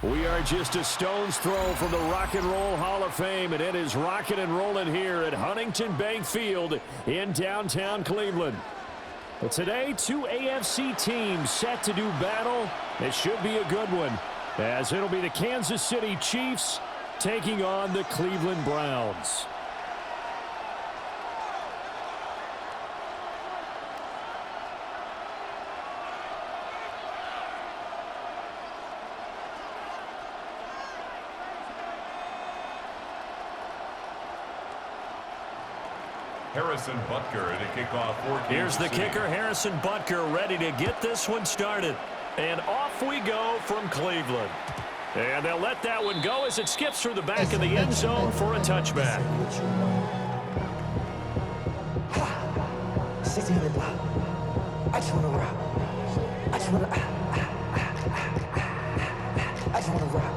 We are just a stone's throw from the Rock and Roll Hall of Fame, and it is rocking and rolling here at Huntington Bank Field in downtown Cleveland. But today, two AFC teams set to do battle. It should be a good one, as it'll be the Kansas City Chiefs taking on the Cleveland Browns. Harrison Butker to kick off for Kansas Here's the City. kicker, Harrison Butker, ready to get this one started. And off we go from Cleveland. And they'll let that one go as it skips through the back of the end zone for a touchback. I just want to rock. I just want to rock.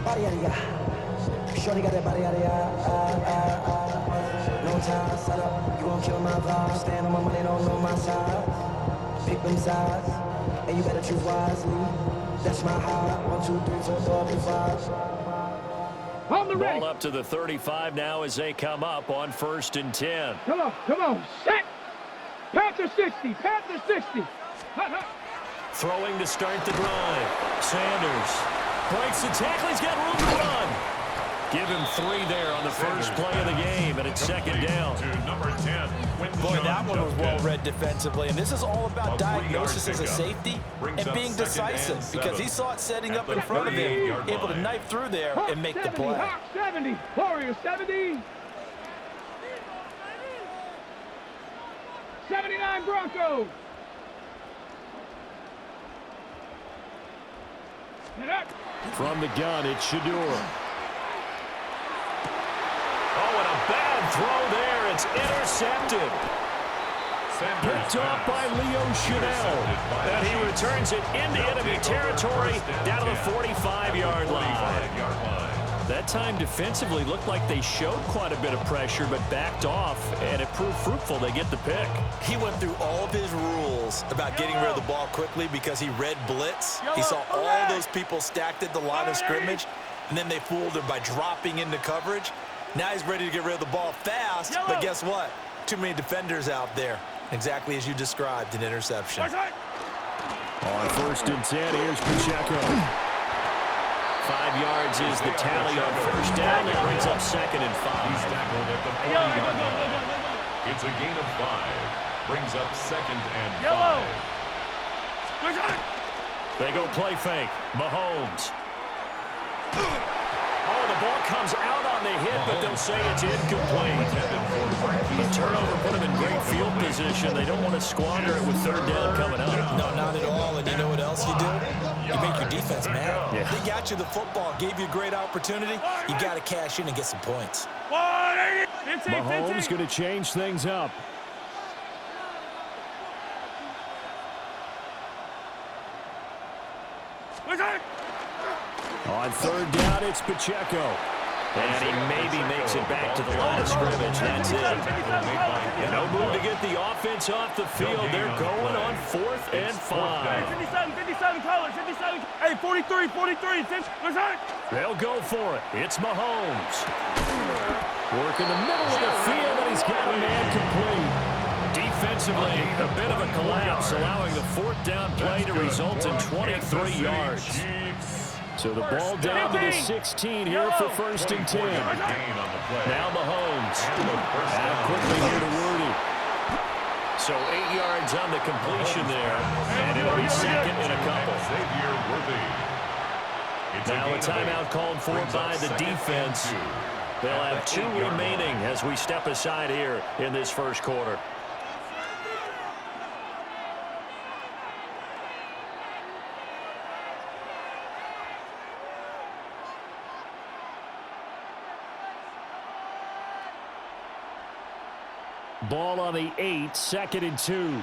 Body yada yada. Shorty got that body yada yada. No time, set up. You gon' kill my vibe. Stand on my money, don't know my side. Pick them sides, and you better choose wisely. That's my high. 1, 2, 3, 4, 5. On the ready. Ball up to the 35 now as they come up on 1st and 10. Come on, set. Panther 60, Panther 60. Throwing to start the drive. Sanders breaks the tackle. He's got room to run. Give him 3 there on the first play of the game, and it's 2nd down. To number 10. Boy, that one was well read defensively, and this is all about diagnosis as a safety and being decisive, because he saw it setting up in front of him, able to knife through there and make the play. Hawk 70, Warriors 70. 79 Broncos. Get up. From the gun, it's Shador. Oh, and a bad throw there. It's intercepted. Picked off by Leo Chanel. And he returns it into enemy territory down to the 45-yard line. That time defensively looked like they showed quite a bit of pressure but backed off, and it proved fruitful. They get the pick. He went through all of his rules about getting rid of the ball quickly because he read blitz. He saw all those people stacked at the line of scrimmage, and then they fooled him by dropping into coverage. Now he's ready to get rid of the ball fast, but guess what? Too many defenders out there. Exactly as you described, an interception. On 1st and 10, here's Pacheco. 5 yards is the tally on 1st down. That brings up 2nd and 5. He's tackled at the 40-yard line. It's a gain of 5. Brings up 2nd and 5. They go play fake. Mahomes. Oh, the ball comes out on the hit, but they'll say it's incomplete. The turnover put them in great field position. They don't want to squander it with 3rd down coming up. No, not at all. And you know what else you do? You make your defense mad. Yeah. They got you the football, gave you a great opportunity. You got to cash in and get some points. Mahomes going to change things up. On 3rd down, it's Pacheco. And he maybe makes it back to the line of scrimmage. That's it. No move to get the offense off the field. They're going on 4th and 5. 57 colors, 57. Hey, 43. They'll go for it. It's Mahomes. Work in the middle of the field, and he's got a man complete. Defensively, a bit of a collapse, allowing the 4th down play to result in 23 yards. So the ball down to the 16 here for 1st and 10. Now Mahomes. Out quickly here to Worthy. So 8 yards on the completion there, and it'll be 2nd and a couple. Now a timeout called for by the defense. They'll have 2 remaining as we step aside here in this 1st quarter. Ball on the 8, 2nd and 2.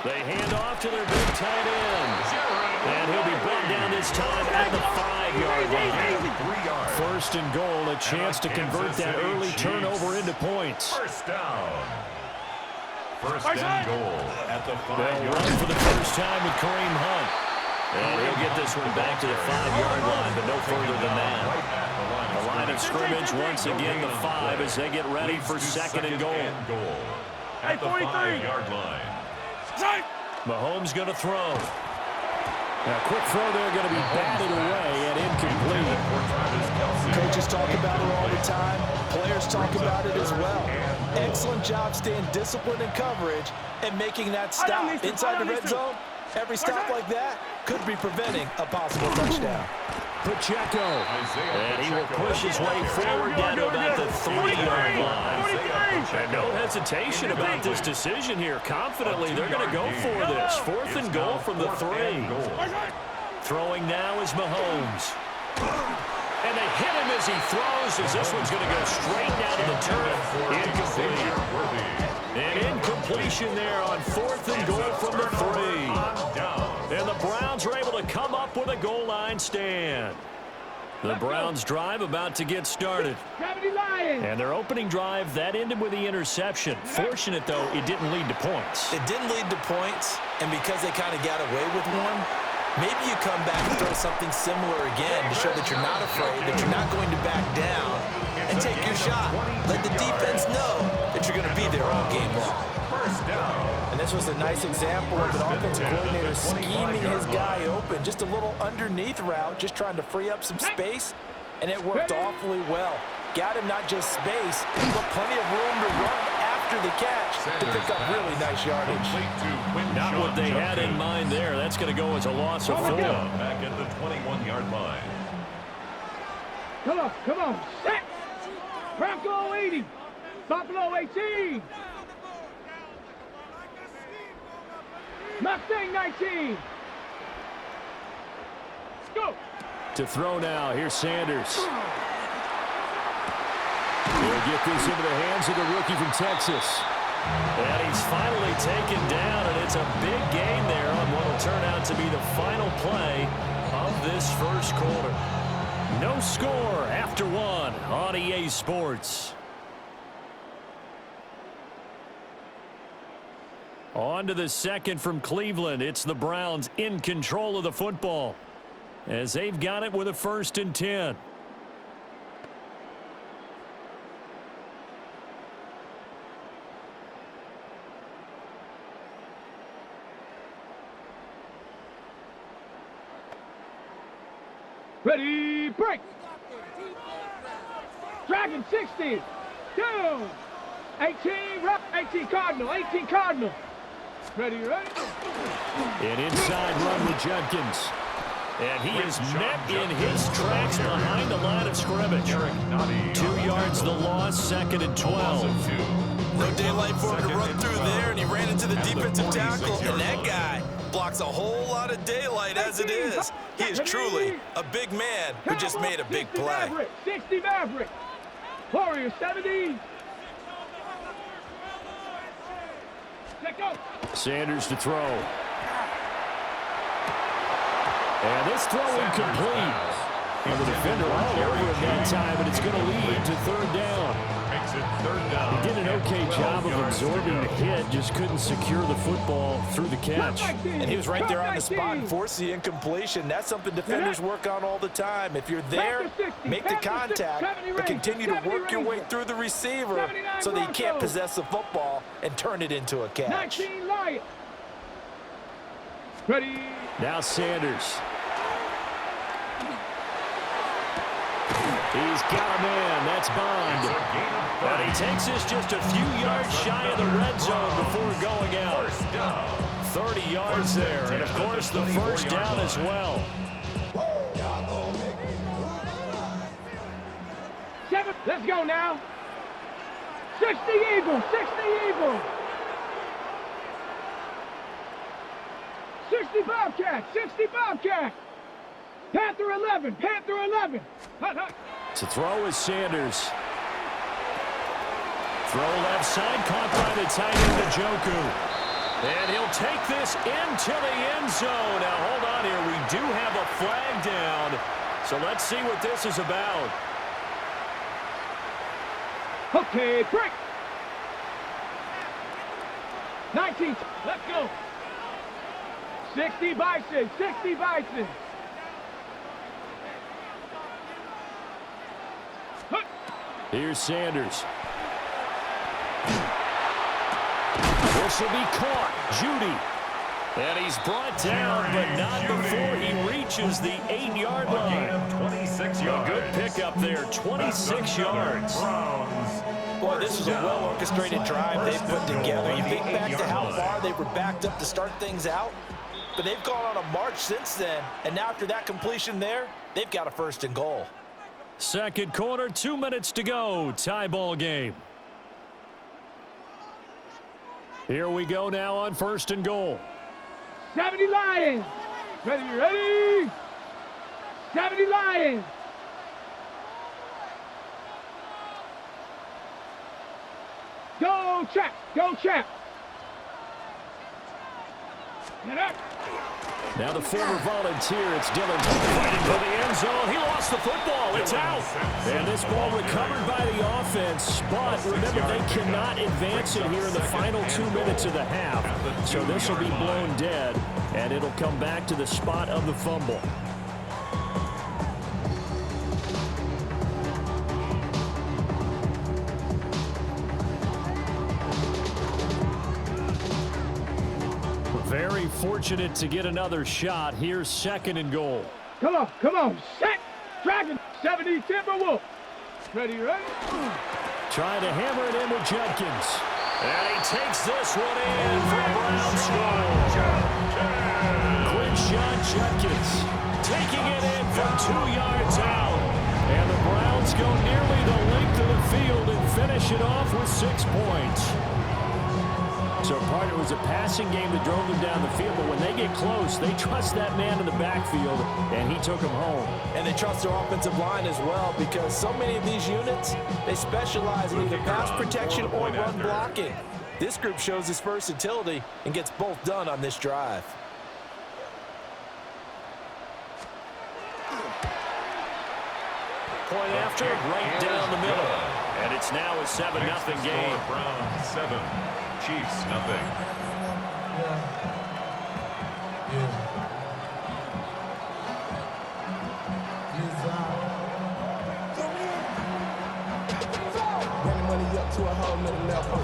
They hand off to their big tight end. And he'll be brought down this time at the 5-yard line. 1st and goal, a chance to convert that early turnover into points. 1st down. First and goal at the They'll 5-yard run for the first time with Kareem Hunt. And he'll get this one back to the 5-yard line, but no further than that. The line of scrimmage once again the 5 as they get ready for second and goal. At the 5-yard line. Mahomes going to throw. Now, quick throw there going to be batted away and incomplete. Coaches talk about it all the time. Players talk about it as well. Excellent job staying disciplined in coverage and making that stop. Inside the red zone, every stop like that could be preventing a possible touchdown. Pacheco. And he will push his way forward down to about the 3-yard line. And no hesitation about this decision here. Confidently, they're going to go for this. 4th and goal from the 3. Throwing now is Mahomes. And they hit him as he throws, as this one's going to go straight down to the turf. Incomplete. An incompletion there on 4th and goal from the 3. And the Browns are able to come up with a goal line stand. The Browns drive about to get started. And their opening drive, that ended with the interception. Fortunate, though, it didn't lead to points. It didn't lead to points, and because they kind of got away with one, maybe you come back and throw something similar again to show that you're not afraid, that you're not going to back down, and take your shot. Let the defense know that you're going to be there all game long. And this was a nice example of an offensive coordinator scheming his guy open. Just a little underneath route, just trying to free up some space, and it worked awfully well. Got him not just space, but plenty of room to run after the catch to pick up really nice yardage. Not what they had in mind there. That's going to go as a loss of 4. Back at the 21-yard line. Come on, set. Bronco 80, Buffalo 18. Mustang 19. Let's go. To throw now, here's Sanders. He'll get this into the hands of the rookie from Texas. And he's finally taken down, and it's a big gain there on what will turn out to be the final play of this first quarter. No score after 1 on EA Sports. On to the second from Cleveland. It's the Browns in control of the football as they've got it with a 1st and 10. Ready, break. Dragon 60. Down. 18 Cardinal. 18 Cardinal. Ready. An inside run with Judkins. And he is met in his tracks behind the line of scrimmage. 2 yards the loss, 2nd and 12. No daylight for him to run through there, and he ran into the defensive tackle, and that guy blocks a whole lot of daylight as it is. He is truly a big man who just made a big play. 60 Maverick. Warrior 70. Let go. Sanders to throw. And this throw incomplete. And the defender all over him that time, and it's going to lead to 3rd down. Makes it 3rd down. He did an okay job of absorbing the hit, just couldn't secure the football through the catch. And he was right there on the spot and forced the incompletion. That's something defenders work on all the time. If you're there, make the contact, but continue to work your way through the receiver so that you can't possess the football and turn it into a catch. 19 Lion. Ready. Now Sanders. He's got a man. That's Bond. And he takes this just a few yards shy of the red zone before going out. 30 yards there. And, of course, the 1st down as well. 7. Let's go now. 60 Eagle. 60 Eagle. 60 Bobcat. 60 Bobcat. Panther 11. Panther 11. Hut, hut. To throw is Sanders. Throw left side, caught by the tight end, Njoku. And he'll take this into the end zone. Now, hold on here. We do have a flag down. So let's see what this is about. Okay, break. teach. Let's go. 60 Bison. 60 Bison. Here's Sanders. This will be caught. Judy. And he's brought down, but not before he reaches the 8-yard line. 26 A yards. good pickup there, 26 yards. Boy, this is a well-orchestrated drive they've put together. You think back to how far they were backed up to start things out, but they've gone on a march since then, and now after that completion there, they've got a 1st and goal. Second quarter, 2 minutes to go. Tie ball game. Here we go now on 1st and goal. 70 Lions. Ready? 70 Lions. Go check. Go check. Get up. Now the former volunteer, it's Dillon fighting for the end zone. He lost the football. It's out. And this ball recovered by the offense. But remember, they cannot advance it here in the final 2 minutes of the half. So this will be blown dead, and it'll come back to the spot of the fumble. Very fortunate to get another shot. Here's 2nd and goal. Come on. Set. Dragon. 70 Timberwolves. Ready? Trying to hammer it in with Judkins. And he takes this one in for a Brown score. Quinshon Judkins taking it in from 2 yards out. And the Browns go nearly the length of the field and finish it off with 6 points. So part it was a passing game that drove them down the field, but when they get close, they trust that man in the backfield, and he took them home. And they trust their offensive line as well, because so many of these units, they specialize in either pass protection or run blocking. This group shows its versatility and gets both done on this drive. Point after, right down the middle. And it's now a 7-0 game. Browns 7, Chiefs nothing. Running money up to a whole nother level.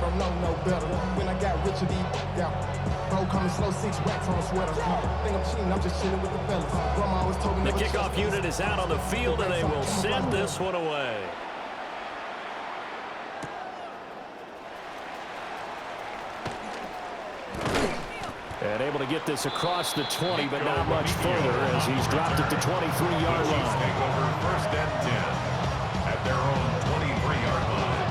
Don't know no better. When I got rich of these, yeah. Bro, coming slow, 6 racks on a sweater. Think I'm cheating, I'm just chilling with the fellas. Grandma always told me The kickoff unit is out on the field, and they will send this one away. And able to get this across the 20, but not much further as he's dropped it to 23-yard Chiefs line. take over 1st and 10 at their own 23-yard line.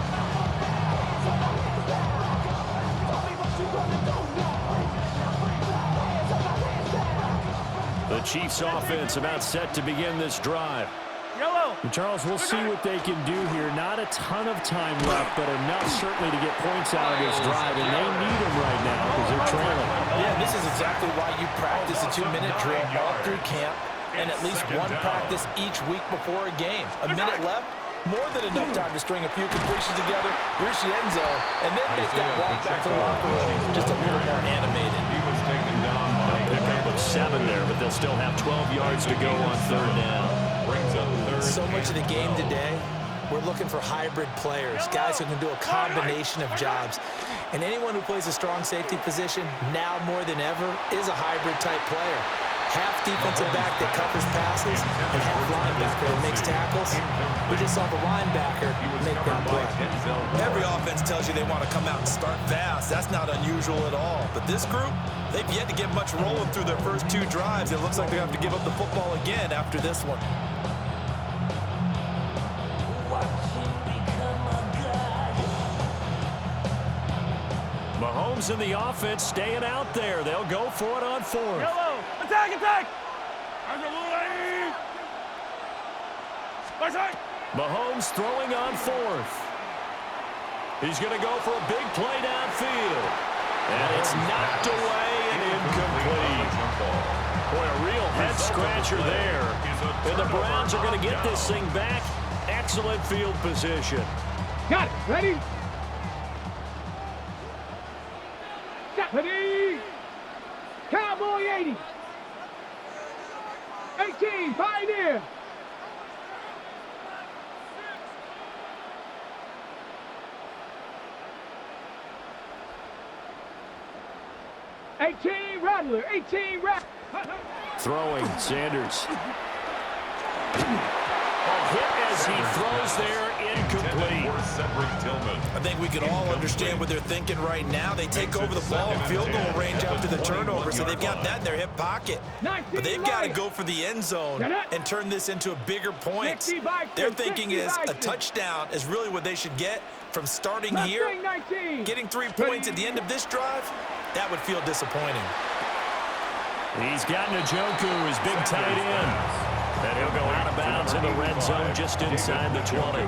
The Chiefs offense about set to begin this drive. And Charles, we'll see what they can do here. Not a ton of time left, but enough certainly to get points out of this drive, and they need them right now because they're trailing. Yeah, this is exactly why you practice a 2-minute drill all through camp and at least one practice each week before a game. A minute left, more than enough time to string a few completions together, reach the end zone, and then make that walk back to the locker room just a little more animated. He was taken down by Pickup of 7 there, but they'll still have 12 yards to go on 3rd down. brings up 3rd. So much of the game today, we're looking for hybrid players, guys who can do a combination of jobs. And anyone who plays a strong safety position, now more than ever, is a hybrid-type player. Half defensive back that covers passes, and half linebacker that makes tackles. We just saw the linebacker make that play. Every offense tells you they want to come out and start fast. That's not unusual at all. But this group, they've yet to get much rolling through their first 2 drives. It looks like they have to give up the football again after this one. Mahomes in the offense staying out there. They'll go for it on 4th. Yellow. Attack. Mahomes throwing on 4th. He's going to go for a big play downfield. And it's knocked away and incomplete. Boy, a real head-scratcher there. And the Browns are going to get this thing back. Excellent field position. Got it. Ready? going 80. 18, Pioneer. Rattler, 18 Rattler. Throwing, Sanders. A hit as he throws there, incomplete. I think we can all understand what they're thinking right now. They take over the ball in field goal range after the turnover, so they've got that in their hip pocket. But they've got to go for the end zone and turn this into a bigger point. Their thinking is a touchdown is really what they should get from starting here. Getting 3 points at the end of this drive, that would feel disappointing. He's got Njoku, his big tight end. And he'll go out of bounds in the red zone just inside the 20.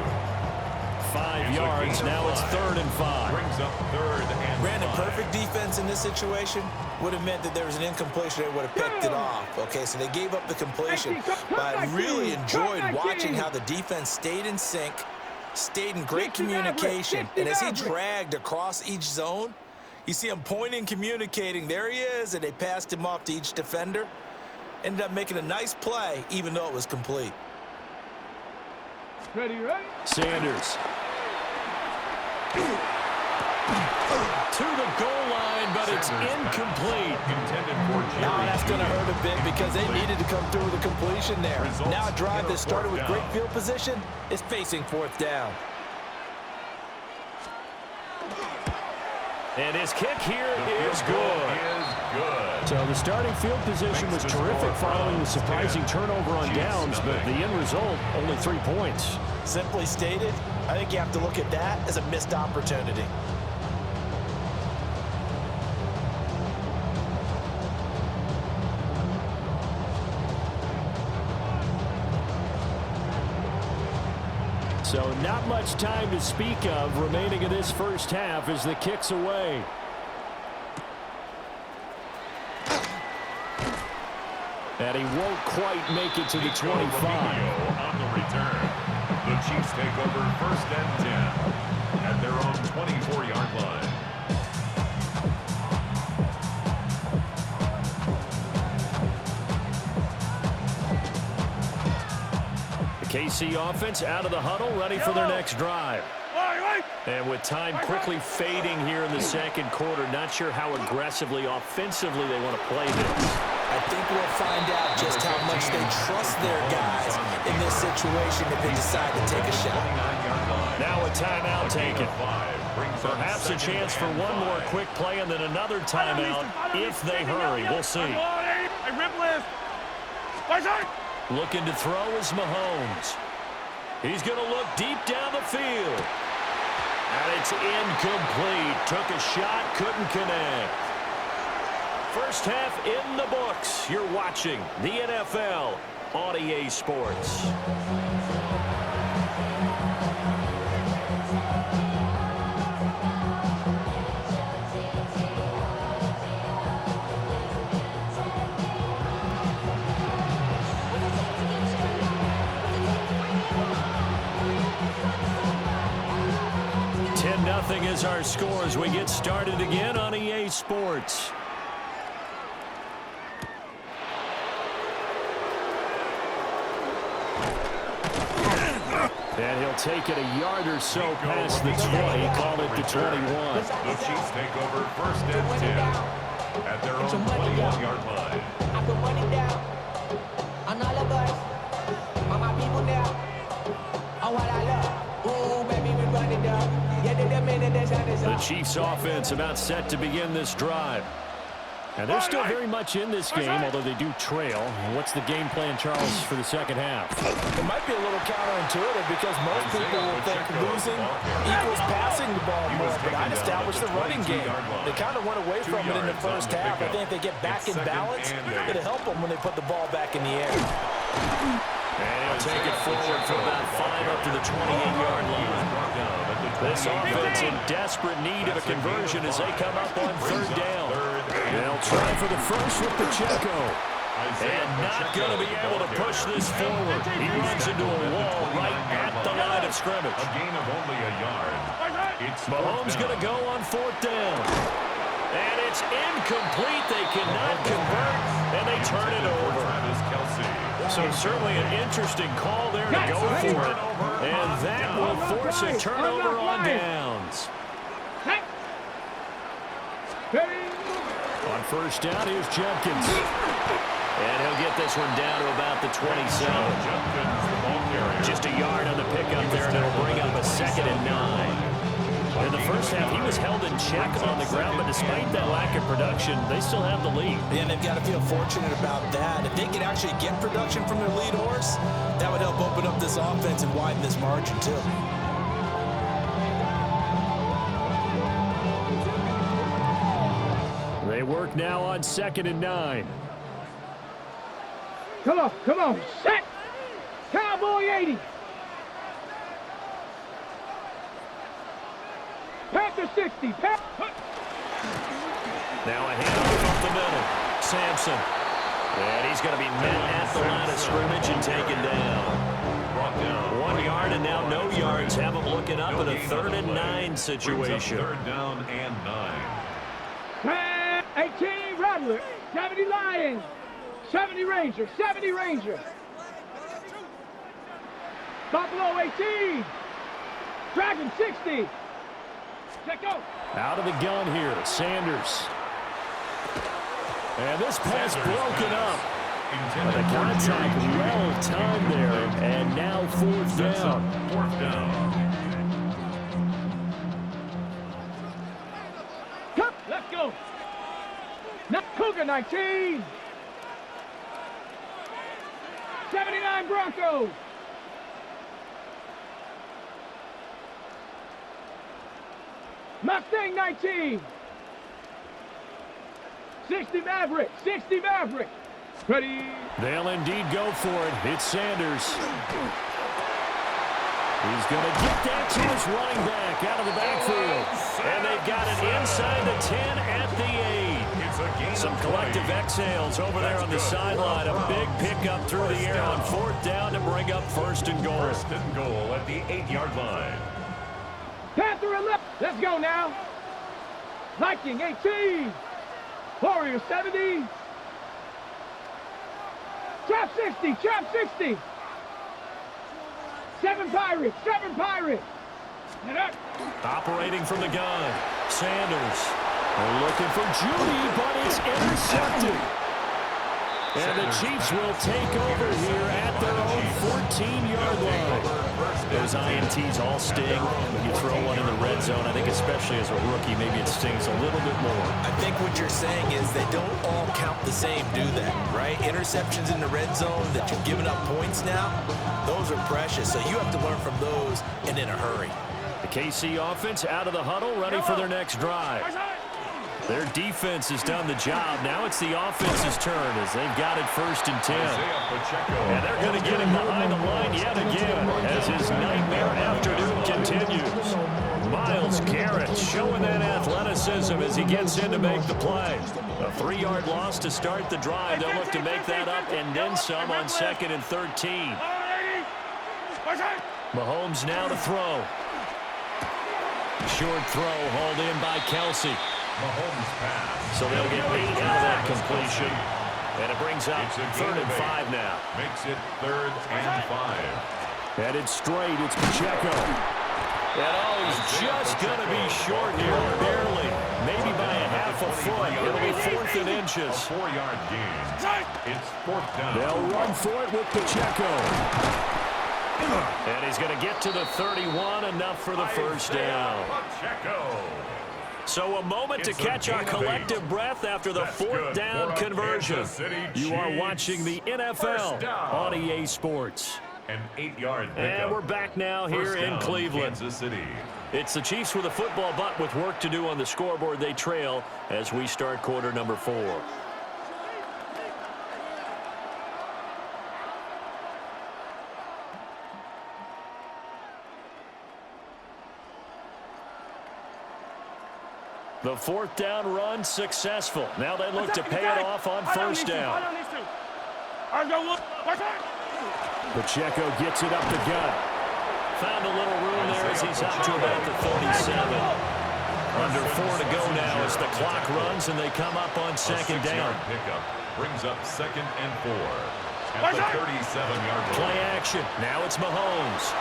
5 yards, now it's 3rd and 5. Brings up 3rd and Brandon, 5. perfect defense in this situation would have meant that there was an incompletion. They would have picked it off. Okay, so they gave up the completion. But I really enjoyed watching how the defense stayed in sync, stayed in great communication. And as he dragged across each zone, you see him pointing, communicating. There he is, and they passed him off to each defender. Ended up making a nice play, even though it was complete. Ready? Sanders. To the goal line, but it's incomplete. Now that's going to hurt a bit because they needed to come through with a completion there. Now a drive that started with great field position is facing 4th down. And his kick here is good. So the starting field position was terrific following the surprising turnover on downs, but the end result, only 3 points. Simply stated, I think you have to look at that as a missed opportunity. So not much time to speak of remaining in this first half as the kick's away. And he won't quite make it to the 25. On the return, the Chiefs take over 1st and 10 at their own 24-yard line. KC offense out of the huddle, ready for their next drive. And with time quickly fading here in the second quarter, not sure how aggressively, offensively they want to play this. I think we'll find out just how much they trust their guys in this situation if they decide to take a shot. Now a timeout taken. Perhaps a chance for one more quick play and then another timeout if they hurry. We'll see. Looking to throw is Mahomes. He's going to look deep down the field. And it's incomplete. Took a shot, couldn't connect. First half in the books. You're watching the NFL on EA Sports. Nothing is our score as we get started again on EA Sports. And he'll take it a yard or so past the 20, call it the 21. The Chiefs take over 1st and 10 at their own 21-yard line. I put money down on all of us, on my people now, on what I love. Ooh, baby, we run it down. The Chiefs offense about set to begin this drive. And they're still very much in this game, although they do trail. What's the game plan, Charles, for the second half? It might be a little counterintuitive because most people will think losing equals passing the ball more, but I'd establish the running game. They kind of went away from it in the first half. I think if they get back in balance, it'll help them when they put the ball back in the air. And he'll take it forward for about 5 up to the 28-yard line. This offense in desperate need of a conversion as they come up on 3rd down. They'll try for the first with Pacheco. And not going to be able to push this forward. He runs into a wall right at the line of scrimmage. A gain of only a yard. Mahomes going to go on 4th down. And it's incomplete. They cannot convert, and they turn it over. So certainly an interesting call there to go for it. And that will force a turnover on downs. On first down, here's Jenkins. And he'll get this one down to about the 27. Just a yard on the pickup there, and it'll bring up a 2nd and 9. In the first half, he was held in check on the ground, but despite that lack of production, they still have the lead. Yeah, and they've got to feel fortunate about that. If they could actually get production from their lead horse, that would help open up this offense and widen this margin, too. They work now on 2nd and 9. Come on, set! Cowboy 80! Panther 60! Now a handoff up the middle. Sampson. And he's going to be met at the line of scrimmage and taken down. 1 yard and now no yards. Have him looking up in a 3rd and 9 situation. 3rd down and 9. 18 Rattler, 70 Lions, 70 Ranger, 70 Ranger. Buffalo 18, Dragon 60. Check go. Out of the gun here, Sanders. And this pass broken up. The contact well timed there, and now 4th down. 4th down. Let's go. Now Cougar 19. 79 Broncos. Mustang 19. 60 Maverick. 60 Maverick. Ready. They'll indeed go for it. It's Sanders. He's going to get that to his running back out of the backfield. And they've got it inside the 10 at the 8. Some collective exhales over there on the sideline. A big pickup through the air on 4th down to bring up 1st and goal. 1st and goal at the 8-yard line. Panther 11. Let's go now. Viking 18. Warrior 70. Trap 60. Trap 60. 7 Pirates. 7 Pirates. Operating from the gun. Sanders. They're looking for Judy, but it's intercepted. And the Chiefs will take over here at their own 14-yard line. Those INTs all sting. When you throw one in the red zone, I think especially as a rookie, maybe it stings a little bit more. I think what you're saying is they don't all count the same, do they? Right? Interceptions in the red zone that you're giving up points now, those are precious. So you have to learn from those and in a hurry. The KC offense out of the huddle, ready for their next drive. Their defense has done the job. Now it's the offense's turn as they've got it 1st and 10. And they're going to get him behind the line yet again as his nightmare afternoon continues. Myles Garrett showing that athleticism as he gets in to make the play. A 3-yard loss to start the drive. They'll look to make that up and then some on 2nd and 13. Mahomes now to throw. Short throw hauled in by Kelsey. Mahomes pass. So they'll get 8 out of that completion. And it brings up 3rd and 5 now. Makes it 3rd and 5. Headed straight, it's Pacheco. And he's just going to be short here, barely. Maybe by a half a foot. It'll be 4th and inches. 4-yard gain. It's 4th down. They'll run for it with Pacheco. And he's going to get to the 31, enough for the 1st down. Pacheco. So a moment to catch our collective breath after the 4th down conversion. You are watching the NFL on EA Sports. An 8-yard pickup. And we're back now here in Cleveland. Kansas City. It's the Chiefs with a football, but with work to do on the scoreboard. They trail as we start quarter number 4. The 4th down run successful. Now they look to pay it off on 1st down. Pacheco gets it up the gut. Found a little room there as he's up to about the 37. Under 4 to go now as the clock runs and they come up on second down. Pickup brings up 2nd and 4 at the 37-yard line. Play action. Now it's Mahomes.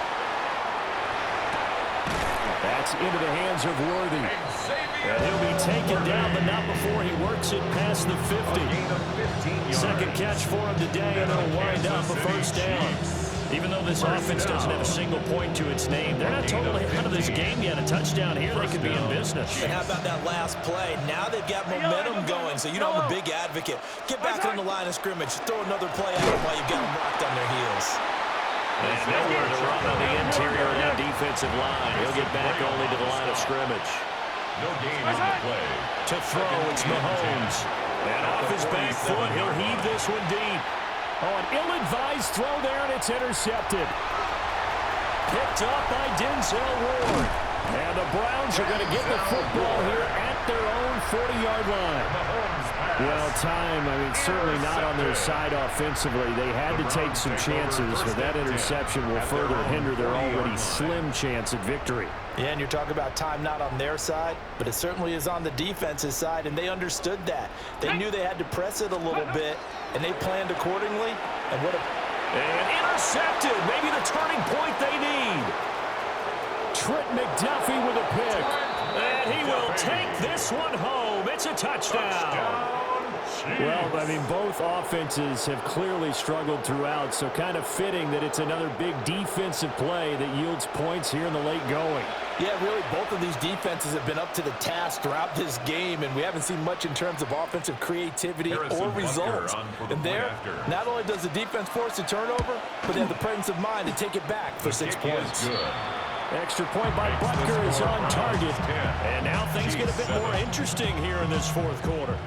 That's into the hands of Worthy. And he'll be taken down, but not before he works it past the 50. Second catch for him today, and it'll wind up a first down. Even though this offense doesn't have a single point to its name, they're not totally out of this game yet. A touchdown here, they could be in business. And how about that last play? Now they've got momentum going, so you know I'm a big advocate. Get back on the line of scrimmage. Throw another play at them while you've got them rocked on their heels. And nowhere to run on the interior of that defensive line. He'll get back only to the line of scrimmage. No gain on the play. To throw, it's Mahomes. And off his back foot, he'll heave this one deep. Oh, an ill-advised throw there, and it's intercepted. Picked up by Denzel Ward. And the Browns are going to get the football here at their own 40-yard line. Well, certainly not on their side offensively. They had to take some chances, but that interception will further hinder their already slim chance at victory. Yeah, and you're talking about time not on their side, but it certainly is on the defense's side, and they understood that. They knew they had to press it a little bit, and they planned accordingly. And intercepted, maybe the turning point they need. Trent McDuffie with a pick, and he will take this one home. It's a touchdown. Well, both offenses have clearly struggled throughout, so kind of fitting that it's another big defensive play that yields points here in the late going. Yeah, really, both of these defenses have been up to the task throughout this game, and we haven't seen much in terms of offensive creativity or results. And there, not only does the defense force a turnover, but they have the presence of mind to take it back for 6 points. Extra point by Butker is on target. And now things get a bit more interesting here in this fourth quarter.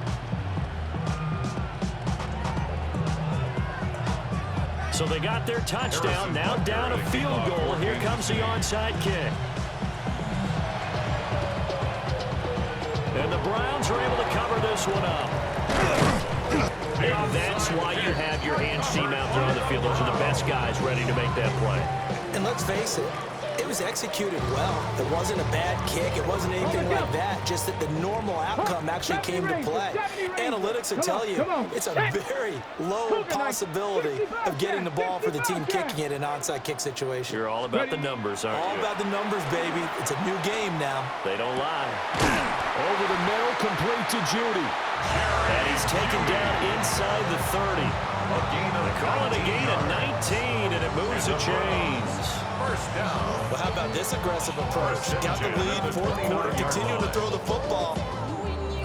So they got their touchdown, now down a field goal. Here comes the onside kick. And the Browns are able to cover this one up. And that's why you have your hands team out there on the field. Those are the best guys ready to make that play. And let's face it, it was executed well. It wasn't a bad kick. It wasn't anything like that. Just that the normal outcome actually came to play. Analytics will tell you it's a very low possibility of getting the ball for the team kicking it in an onside kick situation. You're all about the numbers, aren't you? All about the numbers, baby. It's a new game now. They don't lie. Over the middle, complete to Judy. And he's taken down inside the 30. Call it a gain of 19, and it moves the chains. First down. Well, how about this aggressive approach? Got the lead, fourth quarter, continuing to throw the football.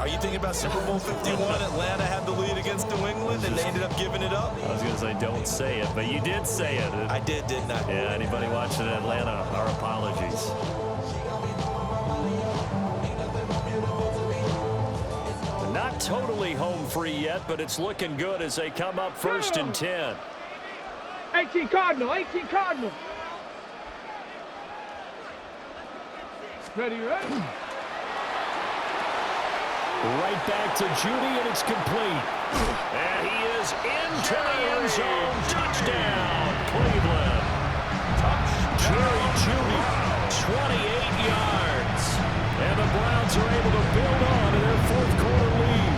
Are you thinking about Super Bowl 51? Atlanta had the lead against New England, and they ended up giving it up? I was going to say, don't say it, but you did say it. I did, didn't I? Yeah, anybody watching Atlanta, our apologies. Not totally home free yet, but it's looking good as they come up 1st and 10. 18 Cardinal, 18 Cardinal. Ready? Right back to Judy, and it's complete. And he is into the end zone. Touchdown, Cleveland. Jerry Judy, 28 yards. And the Browns are able to build on to their fourth quarter lead.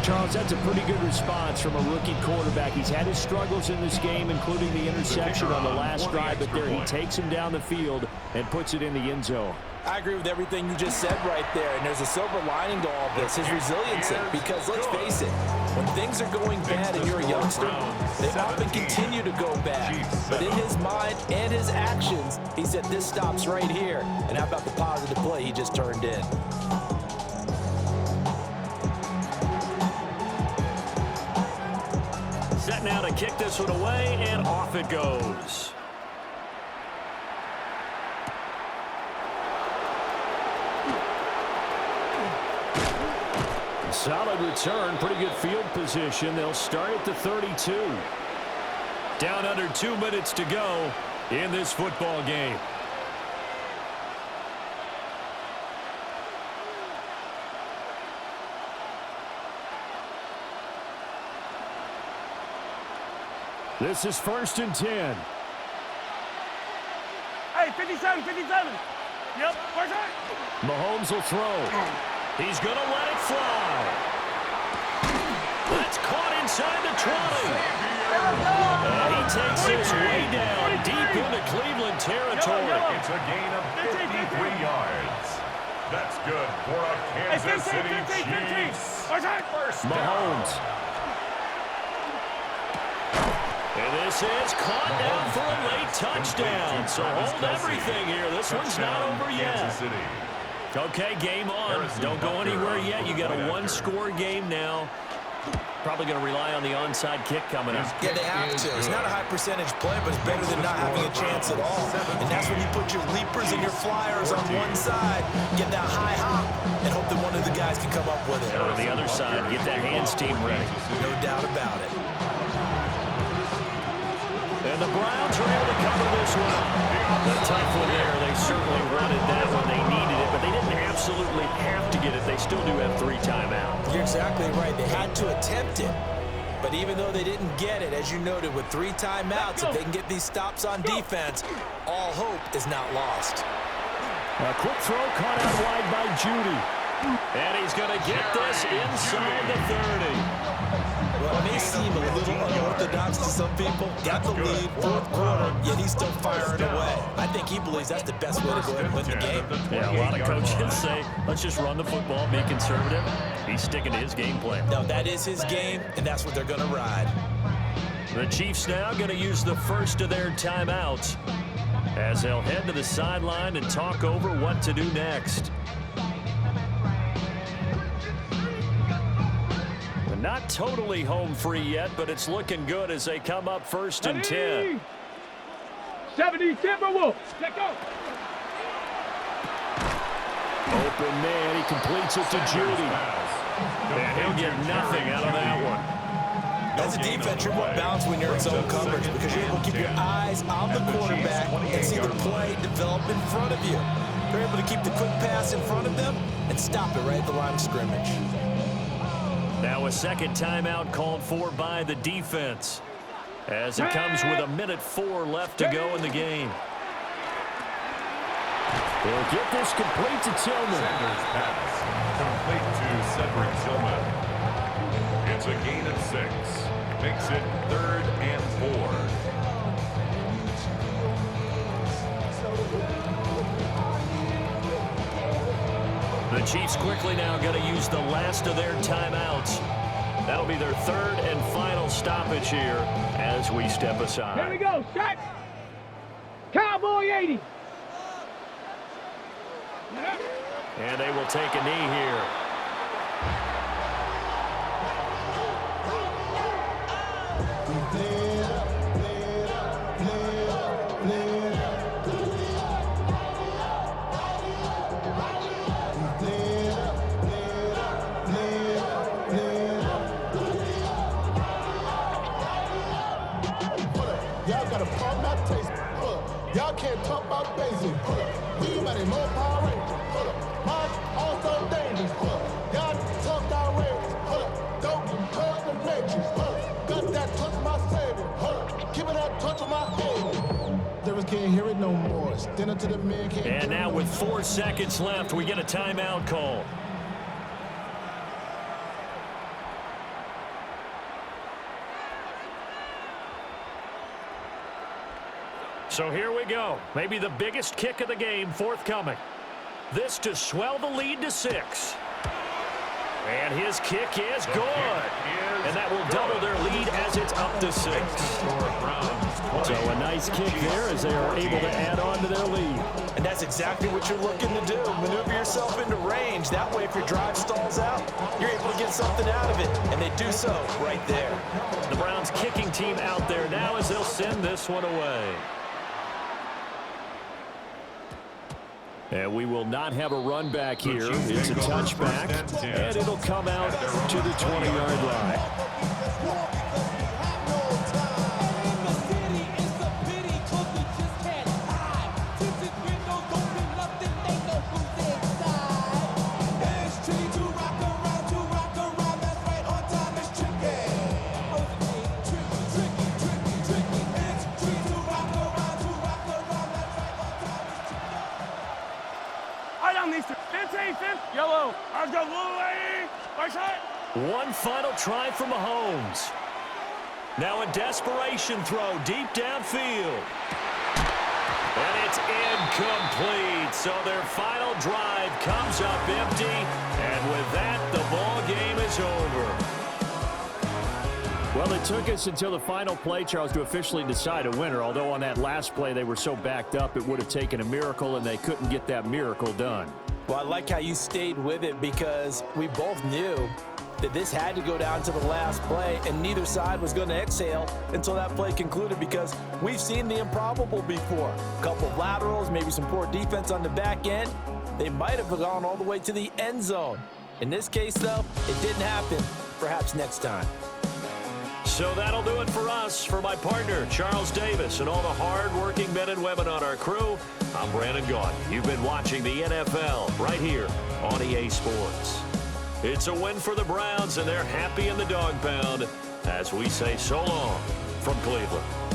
Charles, that's a pretty good response from a rookie quarterback. He's had his struggles in this game, including the interception on the last drive, but there he takes him down the field and puts it in the end zone. I agree with everything you just said right there, and there's a silver lining to all this, his resiliency, because let's face it, when things are going bad and you're a youngster, they often continue to go bad. But in his mind and his actions, he said this stops right here. And how about the positive play he just turned in? Set now to kick this one away, and off it goes. Solid return, pretty good field position. They'll start at the 32. Down under 2 minutes to go in this football game. This is 1st and 10. Hey, 57, 57. Mahomes will throw. He's going to let it fly. That's caught inside the 20. And he takes this way down deep into Cleveland territory. It's a gain of 53 yards. That's good for a Kansas City Chiefs. First down. Mahomes. And this is caught down for a late touchdown. So hold everything here. This one's not over yet. Okay, game on. Don't go anywhere yet. You got a one-score game now. Probably going to rely on the onside kick coming up. Yeah, they have to. It's not a high percentage play, but it's better than not having a chance at all. And that's when you put your leapers and your flyers on one side, get that high hop, and hope that one of the guys can come up with it. And on the other side, get that hands team ready. No doubt about it. And the Browns are able to cover this one. A tough one there. They certainly wanted that when they needed it, but they didn't absolutely have to get it. They still do have 3 timeouts. You're exactly right. They had to attempt it. But even though they didn't get it, as you noted, with 3 timeouts, if they can get these stops on defense, all hope is not lost. A quick throw caught out wide by Judy. And he's going to get this inside the 30. Well, it may seem a little unorthodox to some people. Got the lead, 4th quarter, yet he's still firing away. I think he believes that's the best way to go ahead and win the game. Yeah, a lot of coaches say, let's just run the football, be conservative. He's sticking to his game plan. No, that is his game, and that's what they're going to ride. The Chiefs now going to use the first of their timeouts as they'll head to the sideline and talk over what to do next. Not totally home free yet, but it's looking good as they come up 1st and 10. 70 Timberwolves. Let go. Open man, he completes it to Judy. And he'll get nothing out of that one. As a defense, you're more balanced when you're in zone coverage because you're able to keep your eyes on the quarterback and see the play develop in front of you. You're able to keep the quick pass in front of them and stop it right at the line of scrimmage. Now a second timeout called for by the defense as it comes with 1:04 left to go in the game. They'll get this complete to Tillman. Sanders pass complete to Cedric Tillman. It's a gain of 6. Makes it 3rd and 4. The Chiefs quickly now going to use the last of their timeouts. That'll be their 3rd and final stoppage here as we step aside. Here we go. Shot. Cowboy 80. And they will take a knee here. Y'all can't talk about basic. We about it more Power Rangers. Mine also dangerous. Y'all talk outrageous. Don't hurt the matrix. Got that touch of my savior. Keep it that touch of my head. There can't hear it no more. Dinner to the man can't. And now with 4 seconds left, we get a timeout call. So here we go. Maybe the biggest kick of the game forthcoming. This to swell the lead to 6. And his kick is good. And that will double their lead as it's up to 6. So a nice kick there as they are able to add on to their lead. And that's exactly what you're looking to do. Maneuver yourself into range. That way, if your drive stalls out, you're able to get something out of it. And they do so right there. The Browns kicking team out there now as they'll send this one away. And we will not have a run back here. It's a touchback, and it'll come out to the 20-yard line. One final try for Mahomes. Now a desperation throw deep downfield. And it's incomplete. So their final drive comes up empty. And with that, the ball game is over. Well, it took us until the final play, Charles, to officially decide a winner. Although on that last play they were so backed up, it would have taken a miracle, and they couldn't get that miracle done. Well, I like how you stayed with it because we both knew that this had to go down to the last play, and neither side was going to exhale until that play concluded because we've seen the improbable before. A couple of laterals, maybe some poor defense on the back end. They might have gone all the way to the end zone. In this case, though, it didn't happen. Perhaps next time. So that'll do it for us. For my partner, Charles Davis, and all the hard-working men and women on our crew, I'm Brandon Gaudin. You've been watching the NFL right here on EA Sports. It's a win for the Browns, and they're happy in the dog pound as we say so long from Cleveland.